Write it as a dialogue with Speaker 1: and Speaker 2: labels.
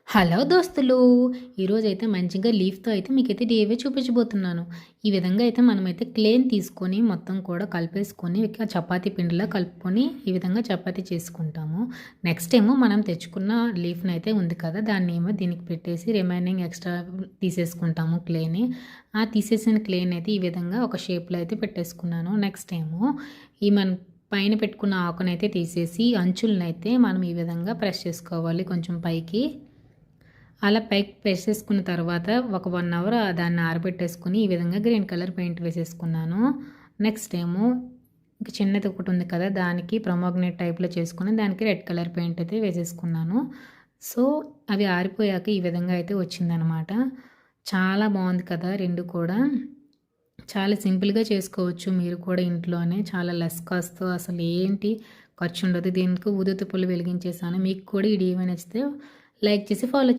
Speaker 1: Hello దోస్తులు! ఈరోజైతే మంచిగా లీఫ్‌తో అయితే మీకైతే డీఐవై చూపించబోతున్నాను. ఈ విధంగా అయితే మనమైతే క్లేని తీసుకొని మొత్తం కూడా కలిపేసుకొని ఇక చపాతీ పిండిలా కలుపుకొని ఈ విధంగా చపాతీ చేసుకుంటాము. నెక్స్ట్ ఏమో మనం తెచ్చుకున్న లీఫ్‌నైతే ఉంది కదా! దాన్నేమో దీనికి పెట్టేసి రిమైనింగ్ ఎక్స్‌ట్రా తీసేసుకుంటాము క్లేని. ఆ తీసేసిన క్లేని అయితే ఈ విధంగా ఒక షేప్‌లో అయితే పెట్టేసుకున్నాను. నెక్స్ట్ ఏమో ఈ మనం పైన పెట్టుకున్న ఆకునైతే తీసేసి అంచులనైతే మనం ఈ విధంగా ప్రెస్ చేసుకోవాలి కొంచెం పైకి. అలా పైకి వేసేసుకున్న తర్వాత ఒక 1 అవర్ దాన్ని ఆరబెట్టేసుకొని ఈ విధంగా గ్రీన్ కలర్ పెయింట్ వేసేసుకున్నాను. నెక్స్ట్ ఏమో ఇంక చిన్నది ఒకటి ఉంది కదా! దానికి ప్రొమోగ్నేట్ టైప్‌లో చేసుకొని దానికి రెడ్ కలర్ పెయింట్ అయితే వేసేసుకున్నాను. సో, అవి ఆరిపోయాక ఈ విధంగా అయితే వచ్చిందనమాట. చాలా బాగుంది కదా! 2 కూడా. చాలా సింపుల్‌గా చేసుకోవచ్చు మీరు కూడా ఇంట్లోనే. చాలా లెస్ కాస్ట్‌తో అసలు ఏంటి ఖర్చు ఉండదు. దీనికి ఊదొత్తి పుల్ల వెలిగించేసాను. మీకు కూడా ఈ డీఐవై నచ్చితే లైక్ చేసి ఫాలో